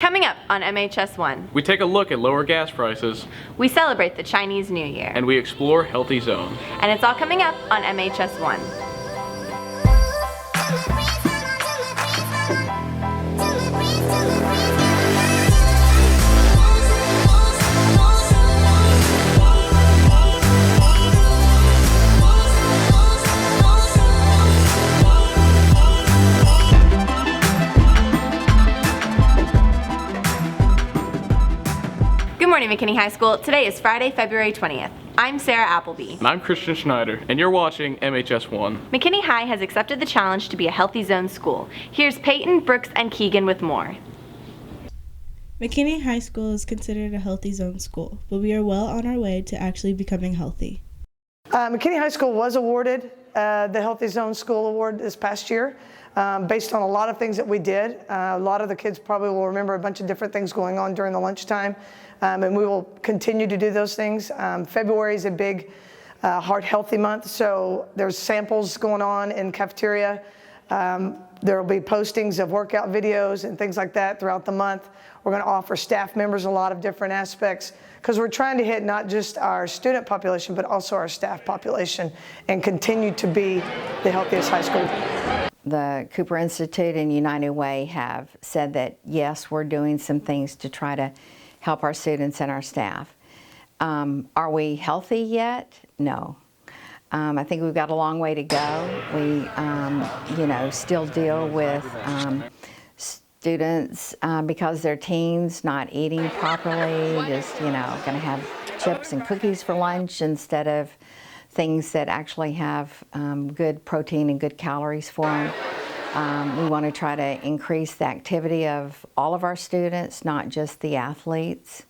Coming up on MHS1, we take a look at lower gas prices. We celebrate the Chinese New Year. And we explore healthy zones. And it's all coming up on MHS1. Good morning, McKinney High School. Today is Friday, February 20th. I'm Sarah Appleby. And I'm Christian Schneider, and you're watching MHS1. McKinney High has accepted the challenge to be a healthy zone school. Here's Peyton, Brooks, and Keegan with more. McKinney High School is considered a healthy zone school, but we are well on our way to actually becoming healthy. McKinney High School was awarded the Healthy Zone School Award this past year based on a lot of things that we did. A lot of the kids probably will remember a bunch of different things going on during the lunchtime, and we will continue to do those things. February is a big heart healthy month, so there's samples going on in cafeteria. There will be postings of workout videos and things like that throughout the month. We're going to offer staff members a lot of different aspects because we're trying to hit not just our student population but also our staff population and continue to be the healthiest high school. The Cooper Institute and United Way have said that yes, we're doing some things to try to help our students and our staff. Are we healthy yet? No. I think we've got a long way to go. We, still deal with students because they're teens not eating properly, just, going to have chips and cookies for lunch instead of things that actually have good protein and good calories for them. We want to try to increase the activity of all of our students, not just the athletes.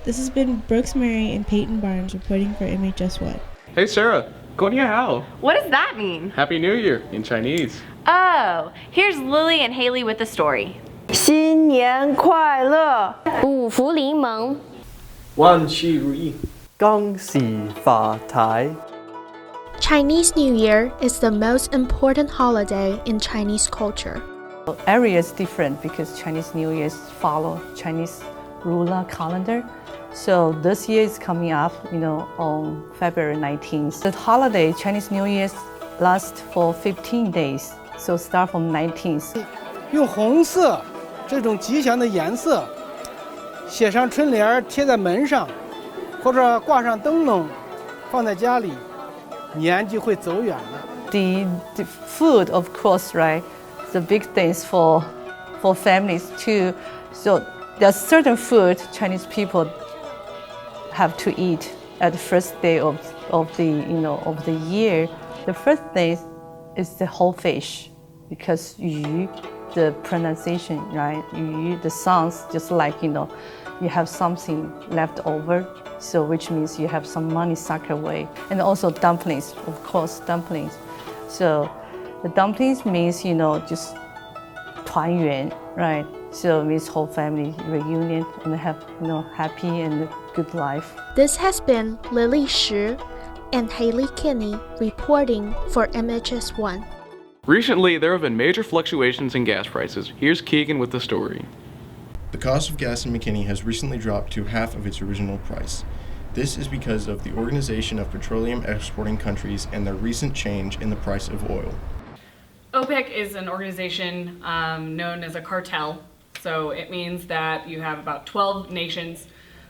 This has been Brooks Murray and Peyton Barnes reporting for MHS1. Hey Sarah, 过年好. What does that mean? Happy New Year in Chinese. Oh, here's Lily and Haley with the story. 新年快乐，五福临门，万事如意，恭喜发财。 Chinese New Year is the most important holiday in Chinese culture. Every year is different because Chinese New Year follow Chinese lunar calendar. So this year is coming up, on February 19th. The holiday, Chinese New Year, lasts for 15 days. So start from 19th. 用红色这种吉祥的颜色写上春联贴在门上，或者挂上灯笼放在家里，年就会走远了。The food, of course, right? The big things for families too. So there's certain food Chinese people have to eat at the first day of the year. The first day is the whole fish, because yu, the pronunciation, right? Yu, the sounds just like you have something left over, so which means you have some money sucked away. And also dumplings, of course, dumplings. So the dumplings means just 团圆, right? So it means whole family reunion and have happy and good life. This has been Lily Shi and Haley Kinney reporting for MHS1. Recently, there have been major fluctuations in gas prices. Here's Keegan with the story. The cost of gas in McKinney has recently dropped to half of its original price. This is because of the Organization of Petroleum Exporting Countries and their recent change in the price of oil. OPEC is an organization known as a cartel. So it means that you have about 12 nations.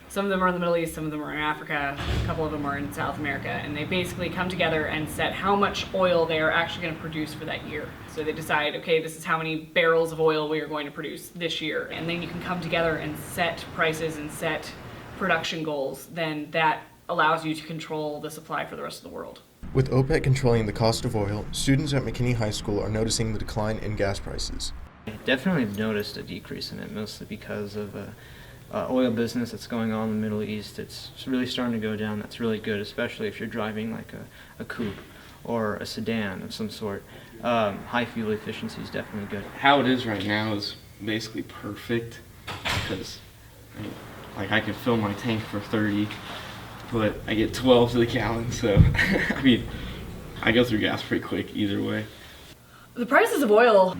Some of them are in the Middle East, some of them are in Africa, a couple of them are in South America, and they basically come together and set how much oil they are actually going to produce for that year. So they decide, okay, this is how many barrels of oil we are going to produce this year, and then you can come together and set prices and set production goals. Then that allows you to control the supply for the rest of the world. With OPEC controlling the cost of oil, students at McKinney High School are noticing the decline in gas prices. I definitely have noticed a decrease in it, mostly because of oil business that's going on in the Middle East. It's really starting to go down. That's really good, especially if you're driving like a coupe or a sedan of some sort. High fuel efficiency is definitely good. How it is right now is basically perfect because I can fill my tank for 30, but I get 12 to the gallon, so I go through gas pretty quick either way. The prices of oil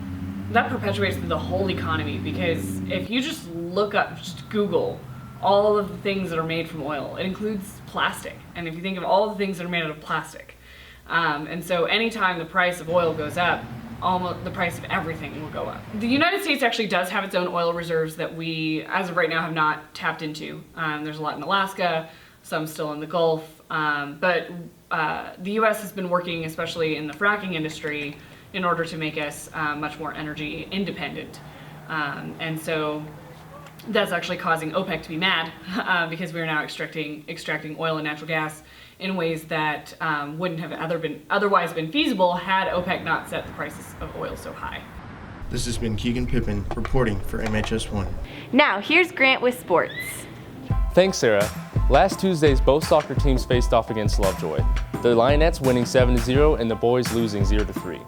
that perpetuates the whole economy, because if you just look up, just Google all of the things that are made from oil, it includes plastic. And if you think of all the things that are made out of plastic, and so anytime the price of oil goes up, almost the price of everything will go up. The United States actually does have its own oil reserves that we, as of right now, have not tapped into. There's a lot in Alaska, some still in the Gulf, but the US has been working, especially in the fracking industry, in order to make us much more energy independent. And so that's actually causing OPEC to be mad because we are now extracting oil and natural gas in ways that wouldn't have otherwise been feasible had OPEC not set the prices of oil so high. This has been Keegan Pippin reporting for MHS1. Now, here's Grant with sports. Thanks, Sarah. Last Tuesdays, both soccer teams faced off against Lovejoy. The Lionettes winning 7-0 and the boys losing 0-3.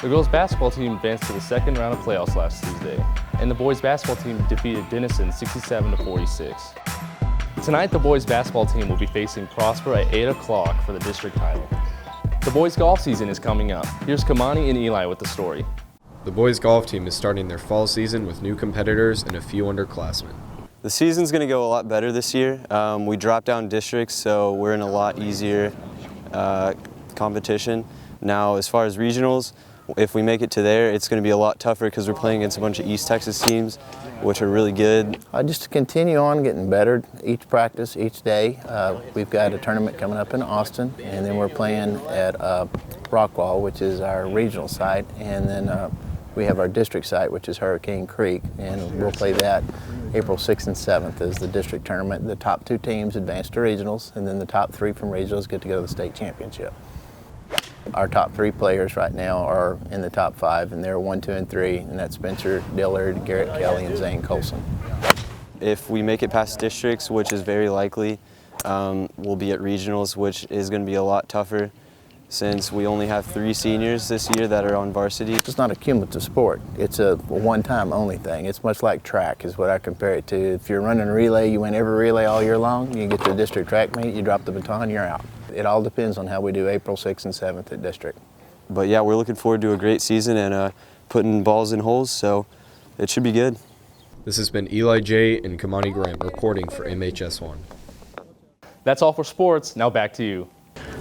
The girls basketball team advanced to the second round of playoffs last Tuesday, and the boys basketball team defeated Denison 67-46. Tonight, the boys basketball team will be facing Prosper at 8 o'clock for the district title. The boys golf season is coming up. Here's Kamani and Eli with the story. The boys golf team is starting their fall season with new competitors and a few underclassmen. The season's going to go a lot better this year. We dropped down districts, so we're in a lot easier competition. Now, as far as regionals, if we make it to there, it's going to be a lot tougher because we're playing against a bunch of East Texas teams, which are really good. Just to continue on getting better each practice, each day. We've got a tournament coming up in Austin, and then we're playing at Rockwall, which is our regional site, and then we have our district site, which is Hurricane Creek, and we'll play that April 6th and 7th is the district tournament. The top 2 teams advance to regionals, and then the top 3 from regionals get to go to the state championship. Our top 3 players right now are in the top 5, and they're 1, 2, and 3, and that's Spencer Dillard, Garrett Kelly, and Zane Colson. If we make it past districts, which is very likely, we'll be at regionals, which is going to be a lot tougher since we only have 3 seniors this year that are on varsity. It's not a cumulative sport. It's a one-time only thing. It's much like track is what I compare it to. If you're running a relay, you win every relay all year long. You get to a district track meet, you drop the baton, you're out. It all depends on how we do April 6th and 7th at district. But yeah, we're looking forward to a great season and putting balls in holes, so it should be good. This has been Eli J. and Kamani Graham reporting for MHS1. That's all for sports. Now back to you.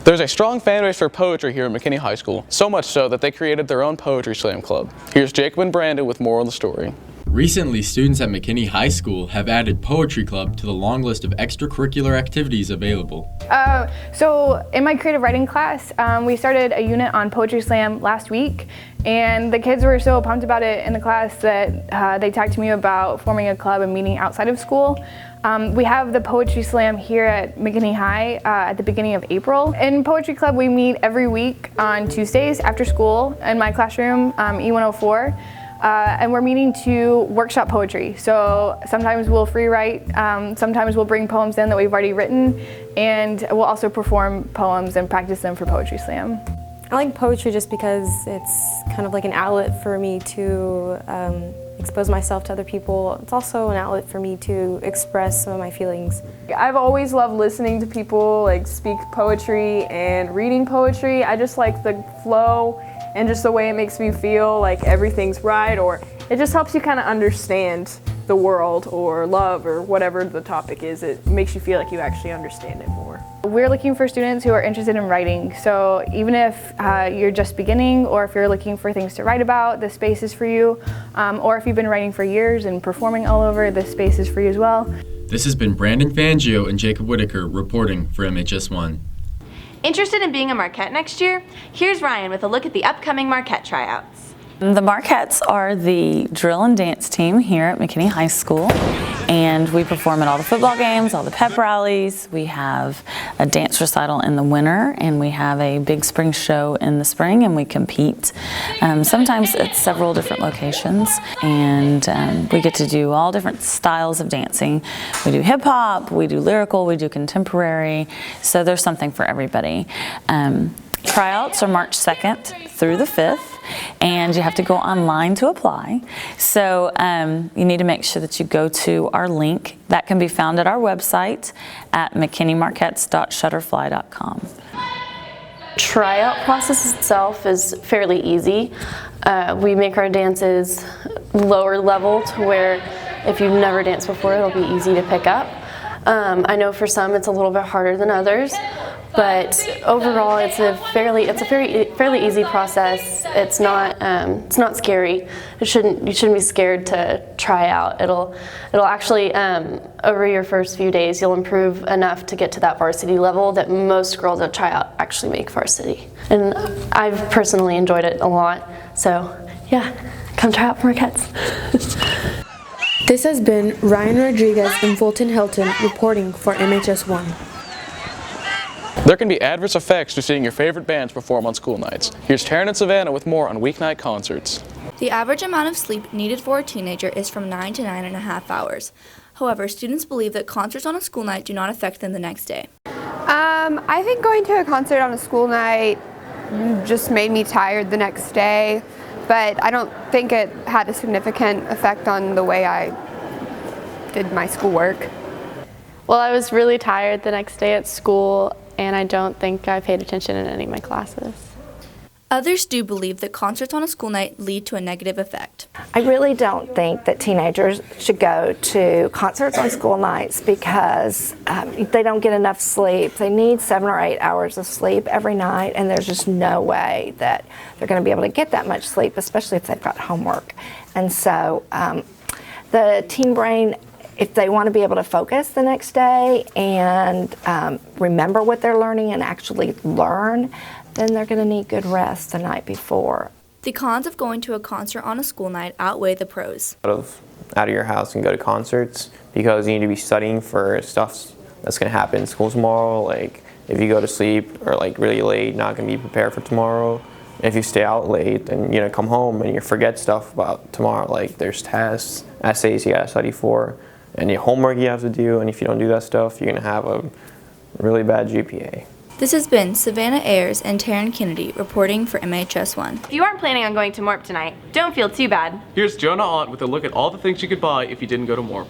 There's a strong fan base for poetry here at McKinney High School, so much so that they created their own Poetry Slam Club. Here's Jacob and Brandon with more on the story. Recently, students at McKinney High School have added Poetry Club to the long list of extracurricular activities available. So in my creative writing class, we started a unit on Poetry Slam last week, and the kids were so pumped about it in the class that they talked to me about forming a club and meeting outside of school. We have the Poetry Slam here at McKinney High at the beginning of April. In Poetry Club, we meet every week on Tuesdays after school in my classroom, E104. And we're meeting to workshop poetry. So sometimes we'll free write, sometimes we'll bring poems in that we've already written, and we'll also perform poems and practice them for Poetry Slam. I like poetry just because it's kind of like an outlet for me to expose myself to other people. It's also an outlet for me to express some of my feelings. I've always loved listening to people like speak poetry and reading poetry. I just like the flow and just the way it makes me feel like everything's right, or it just helps you kind of understand the world or love or whatever the topic is. It makes you feel like you actually understand it more. We're looking for students who are interested in writing, so even if you're just beginning or if you're looking for things to write about, this space is for you. Or if you've been writing for years and performing all over, this space is for you as well. This has been Brandon Fangio and Jacob Whitaker reporting for MHS1. Interested in being a Marquette next year? Here's Ryan with a look at the upcoming Marquette tryouts. The Marquettes are the drill and dance team here at McKinney High School, and we perform at all the football games, all the pep rallies. We have a dance recital in the winter, and we have a big spring show in the spring, and we compete sometimes at several different locations, and we get to do all different styles of dancing. We do hip hop, we do lyrical, we do contemporary, so there's something for everybody. Tryouts are March 2nd through the 5th, and you have to go online to apply. So you need to make sure that you go to our link. That can be found at our website at mckinneymarquettes.shutterfly.com. tryout process itself is fairly easy. We make our dances lower level to where if you've never danced before, it'll be easy to pick up. I know for some it's a little bit harder than others, but overall it's a fairly easy process. It's not scary. You shouldn't be scared to try out. It'll actually over your first few days you'll improve enough to get to that varsity level that most girls that try out actually make varsity. And I've personally enjoyed it a lot. So yeah, come try out for Marquettes. This has been Ryan Rodriguez and Fulton Hilton reporting for MHS1. There can be adverse effects to seeing your favorite bands perform on school nights. Here's Taryn and Savannah with more on weeknight concerts. The average amount of sleep needed for a teenager is from 9 to 9.5 hours. However, students believe that concerts on a school night do not affect them the next day. I think going to a concert on a school night just made me tired the next day, but I don't think it had a significant effect on the way I did my schoolwork. Well, I was really tired the next day at school, and I don't think I paid attention in any of my classes. Others do believe that concerts on a school night lead to a negative effect. I really don't think that teenagers should go to concerts on school nights because they don't get enough sleep. They need 7 or 8 hours of sleep every night, and there's just no way that they're going to be able to get that much sleep, especially if they've got homework. And so the teen brain, if they want to be able to focus the next day and remember what they're learning and actually learn, then they're going to need good rest the night before. The cons of going to a concert on a school night outweigh the pros. Out of your house and go to concerts because you need to be studying for stuff that's going to happen in school tomorrow. Like if you go to sleep or like really late, not going to be prepared for tomorrow. If you stay out late, then you're going to come home and you forget stuff about tomorrow. Like there's tests, essays you got to study for, and your homework you have to do. And if you don't do that stuff, you're going to have a really bad GPA. This has been Savannah Ayers and Taryn Kennedy reporting for MHS1. If you aren't planning on going to MORP tonight, don't feel too bad. Here's Jonah Ott with a look at all the things you could buy if you didn't go to MORP.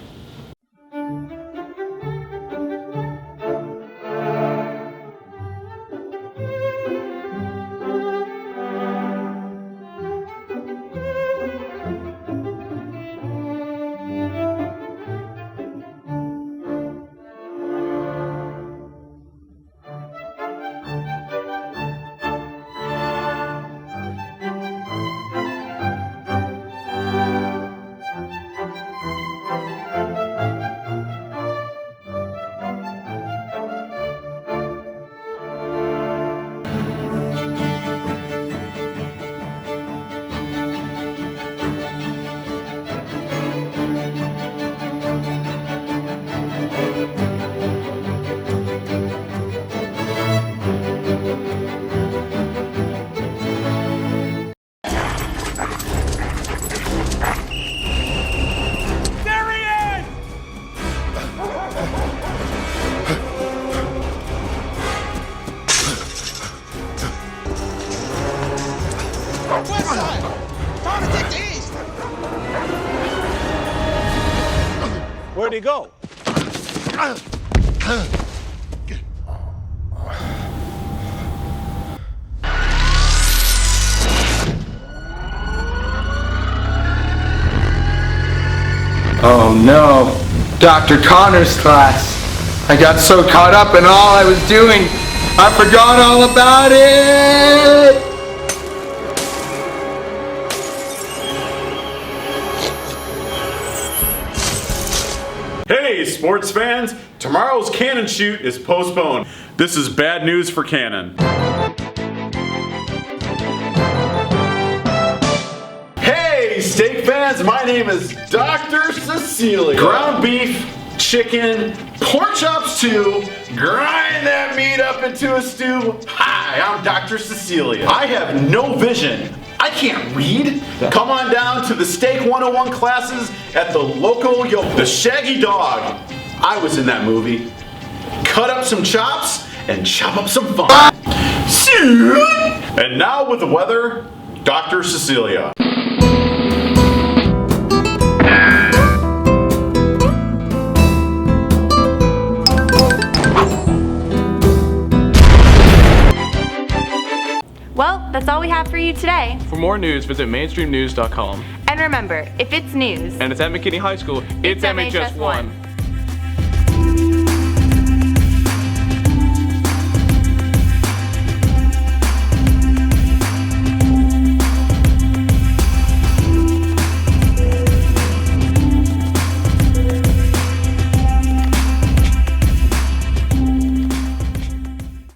Where'd he go? Oh no, Dr. Connor's class. I got so caught up in all I was doing, I forgot all about it! Hey, sports fans! Tomorrow's cannon shoot is postponed. This is bad news for Cannon. Hey, steak fans! My name is Dr. Cecilia. Ground beef, chicken, pork chops too. Grind that meat up into a stew. Hi, I'm Dr. Cecilia. I have no vision. I can't read. Come on down to the Steak 101 classes at the local The Shaggy Dog. I was in that movie. Cut up some chops and chop up some fun. And now with the weather, Dr. Cecilia. we have for you today. For more news, visit mainstreamnews.com. And remember, if it's news, And it's at McKinney High School, it's MHS1.